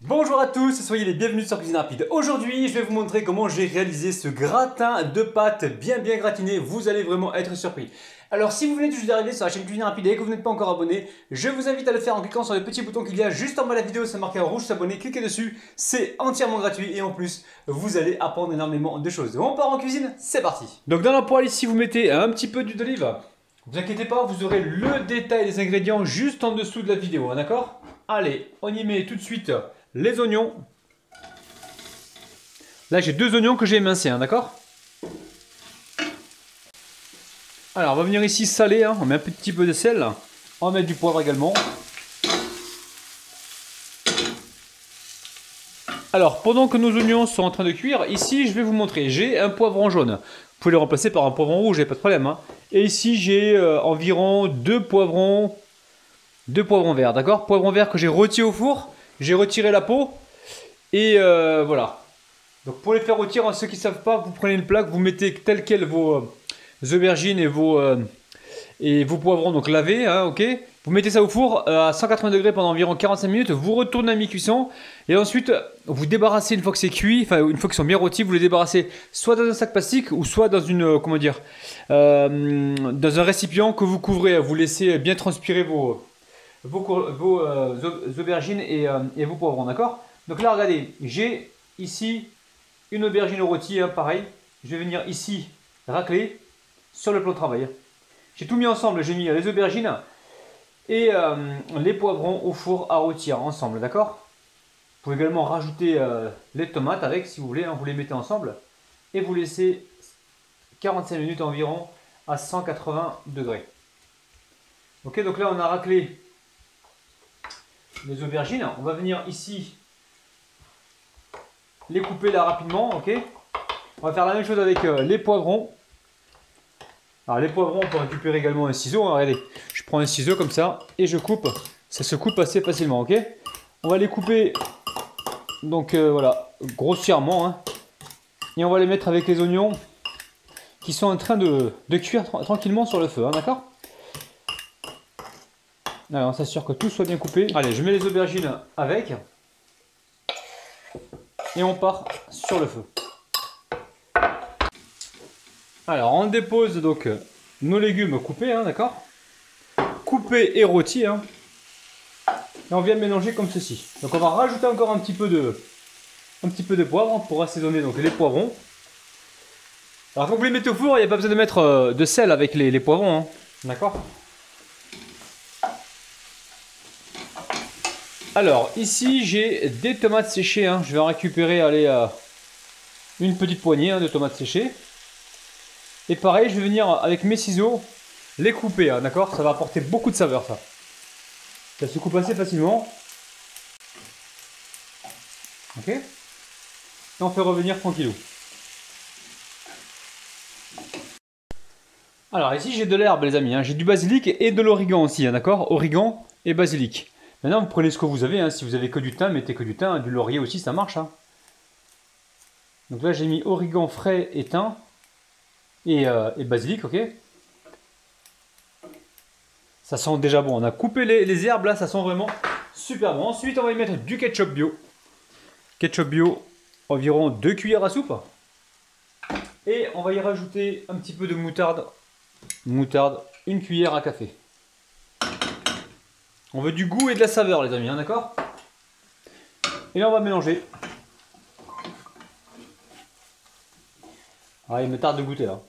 Bonjour à tous, soyez les bienvenus sur Cuisine Rapide. Aujourd'hui, je vais vous montrer comment j'ai réalisé ce gratin de pâtes bien gratiné. Vous allez vraiment être surpris. Alors, si vous venez tout juste d'arriver sur la chaîne Cuisine Rapide et que vous n'êtes pas encore abonné, je vous invite à le faire en cliquant sur le petit bouton qu'il y a juste en bas de la vidéo, c'est marqué en rouge s'abonner, cliquez dessus, c'est entièrement gratuit et en plus, vous allez apprendre énormément de choses. On part en cuisine, c'est parti. Donc dans la poêle ici, vous mettez un petit peu d'huile d'olive. Ne vous inquiétez pas, vous aurez le détail des ingrédients juste en dessous de la vidéo, d'accord? Allez, on y met tout de suite les oignons. Là, j'ai 2 oignons que j'ai émincés, d'accord? Alors, on va venir ici saler, on met un petit peu de sel. On va mettre du poivre également. Alors, pendant que nos oignons sont en train de cuire, ici, je vais vous montrer. J'ai un poivron jaune. Vous pouvez le remplacer par un poivron rouge, pas de problème. Et ici, j'ai environ 2 poivrons verts, d'accord? Poivrons verts que j'ai rôtis au four. J'ai retiré la peau. Et voilà. Donc pour les faire rôtir, ceux qui ne savent pas, vous prenez une plaque, vous mettez tel quel vos aubergines et vos poivrons donc lavés, ok. Vous mettez ça au four à 180 degrés pendant environ 45 minutes, vous retournez à mi-cuisson et ensuite vous débarrassez une fois que c'est cuit, enfin une fois qu'ils sont bien rôtis, vous les débarrassez soit dans un sac plastique ou soit dans une, dans un récipient que vous couvrez, vous laissez bien transpirer vos aubergines et vos poivrons, d'accord? Donc là, regardez, j'ai ici une aubergine au rôti, pareil. Je vais venir ici racler sur le plan de travail. J'ai tout mis ensemble, j'ai mis les aubergines et les poivrons au four à rôtir ensemble, d'accord? Vous pouvez également rajouter les tomates avec, si vous voulez, vous les mettez ensemble et vous laissez 45 minutes environ à 180 degrés. Ok, donc là on a raclé les aubergines. On va venir ici les couper là rapidement, ok. On va faire la même chose avec les poivrons. Alors les poivrons, on peut récupérer également un ciseau. Regardez, je prends un ciseau comme ça et je coupe. Ça se coupe assez facilement, ok. On va les couper, donc voilà, grossièrement. Et on va les mettre avec les oignons qui sont en train de cuire tranquillement sur le feu, d'accord. Alors on s'assure que tout soit bien coupé. Allez, je mets les aubergines avec. Et on part sur le feu. Alors on dépose donc nos légumes coupés, d'accord. Coupés et rôtis. Et on vient mélanger comme ceci. Donc on va rajouter encore un petit peu de poivre pour assaisonner donc les poivrons. Alors quand vous les mettez au four, il n'y a pas besoin de mettre de sel avec les poivrons, d'accord. Alors ici j'ai des tomates séchées, je vais en récupérer une petite poignée de tomates séchées. Et pareil, je vais venir avec mes ciseaux les couper, d'accord. Ça va apporter beaucoup de saveur, ça. Ça se coupe assez facilement. Ok. Et on fait revenir tranquillou. Alors ici j'ai de l'herbe les amis, j'ai du basilic et de l'origan aussi, d'accord. Origan et basilic. Maintenant, vous prenez ce que vous avez. Si vous avez que du thym, mettez que du thym. Du laurier aussi, ça marche. Donc là, j'ai mis origan frais et thym. Et basilic, ok. Ça sent déjà bon. On a coupé les herbes, là, ça sent vraiment super bon. Ensuite, on va y mettre du ketchup bio. Ketchup bio, environ 2 cuillères à soupe. Et on va y rajouter un petit peu de moutarde. Moutarde, 1 cuillère à café. On veut du goût et de la saveur les amis, d'accord. Et là on va mélanger. Ah, il me tarde de goûter là.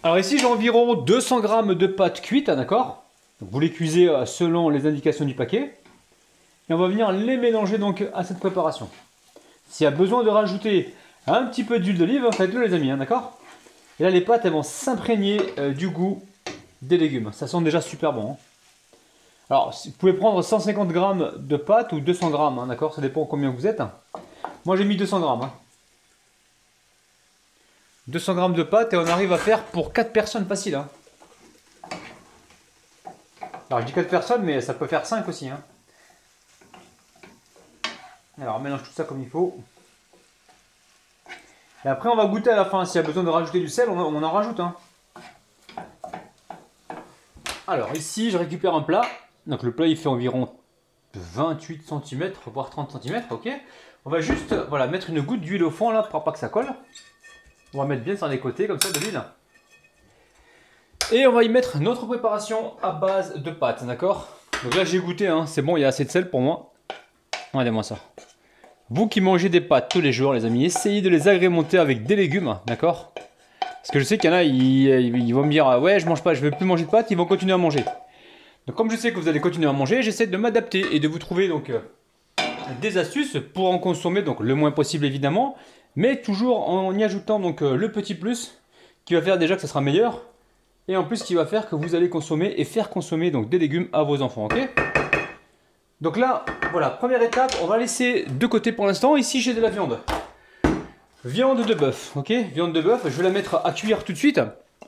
Alors ici j'ai environ 200 g de pâtes cuites, d'accord. Vous les cuisez selon les indications du paquet. Et on va venir les mélanger donc à cette préparation. S'il y a besoin de rajouter un petit peu d'huile d'olive, faites-le les amis, d'accord. Et là les pâtes elles vont s'imprégner du goût des légumes. Ça sent déjà super bon. Alors, vous pouvez prendre 150 g de pâtes ou 200 g, d'accord. Ça dépend combien vous êtes. Moi, j'ai mis 200 g. 200 g de pâtes et on arrive à faire pour 4 personnes facile. Alors, je dis 4 personnes, mais ça peut faire 5 aussi. Alors, on mélange tout ça comme il faut. Et après, on va goûter à la fin. S'il y a besoin de rajouter du sel, on en rajoute. Alors ici je récupère un plat, donc le plat il fait environ 28 cm, voire 30 cm, ok. On va juste voilà, mettre une goutte d'huile au fond là pour pas que ça colle. On va mettre bien sur les côtés comme ça de l'huile. Et on va y mettre notre préparation à base de pâtes, d'accord. Donc là j'ai goûté, hein, c'est bon, il y a assez de sel pour moi. Regardez-moi ça. Vous qui mangez des pâtes tous les jours les amis, essayez de les agrémenter avec des légumes, d'accord. Parce que je sais qu'il y en a, ils vont me dire ouais je mange pas, je veux plus manger de pâtes, ils vont continuer à manger. Donc comme je sais que vous allez continuer à manger, j'essaie de m'adapter et de vous trouver donc des astuces pour en consommer donc le moins possible évidemment, mais toujours en y ajoutant donc le petit plus qui va faire déjà que ça sera meilleur et en plus qui va faire que vous allez consommer et faire consommer donc des légumes à vos enfants, ok. Donc là, voilà, première étape, on va laisser de côté pour l'instant. Ici j'ai de la viande. Viande de bœuf, ok. Viande de bœuf, je vais la mettre à cuire tout de suite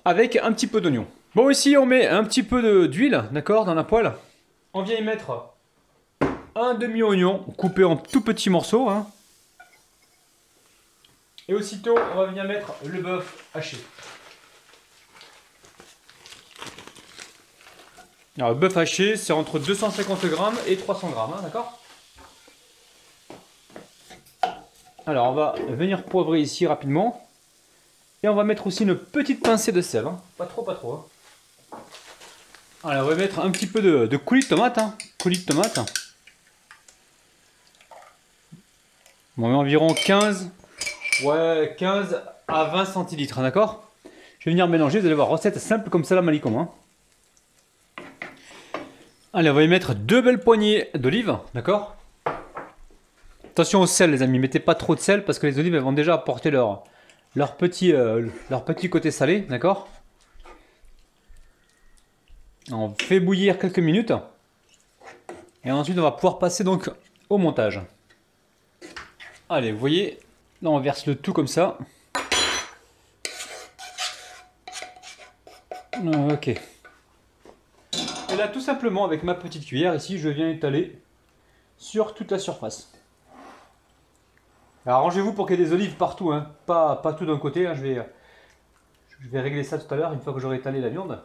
avec un petit peu d'oignon. Bon, ici on met un petit peu d'huile, d'accord, dans la poêle. On vient y mettre un demi-oignon coupé en tout petits morceaux, hein. Et aussitôt, on va venir mettre le bœuf haché. Alors le bœuf haché, c'est entre 250 grammes et 300 grammes, hein, d'accord. Alors on va venir poivrer ici rapidement. Et on va mettre aussi une petite pincée de sel, hein. Pas trop, pas trop. Hein. Alors on va mettre un petit peu de coulis de tomate, hein. Coulis de tomate. On met environ 15 à 20 centilitres, hein, d'accord. Je vais venir mélanger, vous allez voir, recette simple comme ça la Malikom, hein. Allez, on va y mettre 2 belles poignées d'olives, d'accord. Attention au sel les amis, mettez pas trop de sel parce que les olives elles vont déjà apporter leur petit côté salé, d'accord. On fait bouillir quelques minutes et ensuite on va pouvoir passer donc au montage. Allez, vous voyez, là on verse le tout comme ça. Ok. Et là tout simplement avec ma petite cuillère ici, je viens étaler sur toute la surface. Alors arrangez-vous pour qu'il y ait des olives partout, hein. Pas tout d'un côté, hein. Je vais régler ça tout à l'heure une fois que j'aurai étalé la viande.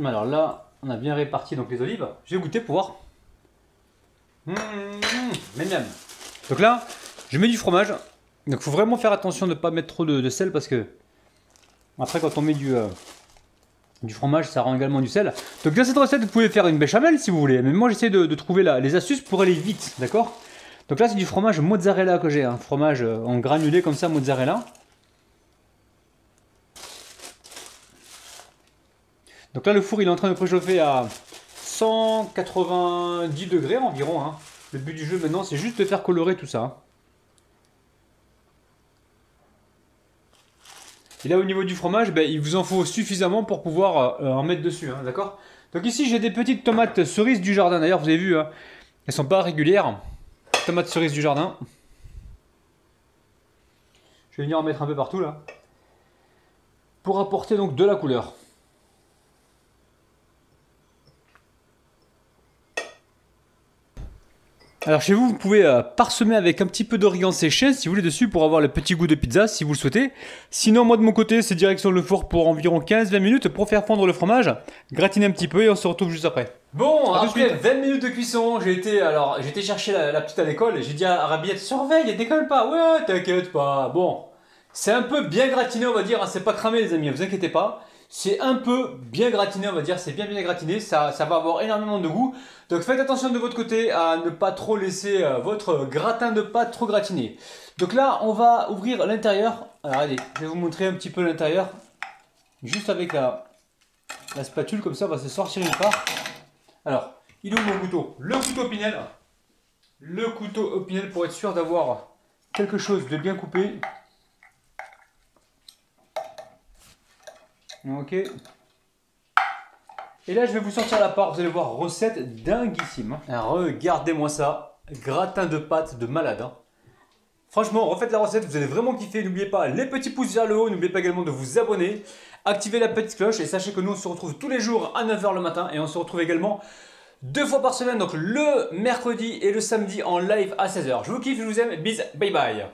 Alors là, on a bien réparti donc les olives. Je vais goûter pour voir. Miam. Donc là, je mets du fromage. Donc il faut vraiment faire attention de ne pas mettre trop de sel parce que après quand on met du fromage, ça rend également du sel. Donc dans cette recette, vous pouvez faire une béchamel si vous voulez. Mais moi j'essaie de trouver les astuces pour aller vite, d'accord. Donc là c'est du fromage mozzarella que j'ai, un fromage en granulé comme ça, mozzarella. Donc là le four il est en train de préchauffer à 190 degrés environ, hein. Le but du jeu maintenant c'est juste de faire colorer tout ça, hein. Et là au niveau du fromage, ben, il vous en faut suffisamment pour pouvoir en mettre dessus, hein, d'accord. Donc ici j'ai des petites tomates cerises du jardin, d'ailleurs vous avez vu, hein, elles sont pas régulières. Tomates cerises du jardin. Je vais venir en mettre un peu partout là. Pour apporter donc de la couleur. Alors chez vous, vous pouvez parsemer avec un petit peu d'origan séché si vous voulez dessus pour avoir le petit goût de pizza si vous le souhaitez. Sinon moi de mon côté c'est direction le four pour environ 15-20 minutes pour faire fondre le fromage. Gratiner un petit peu et on se retrouve juste après. Bon, après 20 minutes de cuisson, j'ai été chercher la petite à l'école et j'ai dit à Rabiette surveille, elle décolle pas. Ouais, t'inquiète pas. Bon, c'est un peu bien gratiné on va dire, hein, c'est pas cramé les amis, vous inquiétez pas. C'est un peu bien gratiné on va dire, c'est bien gratiné, ça va avoir énormément de goût. Donc faites attention de votre côté à ne pas trop laisser votre gratin de pâte trop gratiné. Donc là on va ouvrir l'intérieur. Alors allez, je vais vous montrer un petit peu l'intérieur. Juste avec la spatule comme ça, on va se sortir une part. Alors, il est où mon couteau? Le couteau Pinel. Le couteau Pinel pour être sûr d'avoir quelque chose de bien coupé. Ok. Et là, je vais vous sortir la part. Vous allez voir, recette dinguissime. Regardez-moi ça. Gratin de pâte de malade, hein. Franchement, refaites la recette. Vous allez vraiment kiffer. N'oubliez pas les petits pouces vers le haut. N'oubliez pas également de vous abonner. Activez la petite cloche. Et sachez que nous, on se retrouve tous les jours à 9 h le matin. Et on se retrouve également 2 fois par semaine. Donc le mercredi et le samedi en live à 16 h. Je vous kiffe, je vous aime. Bis, bye bye.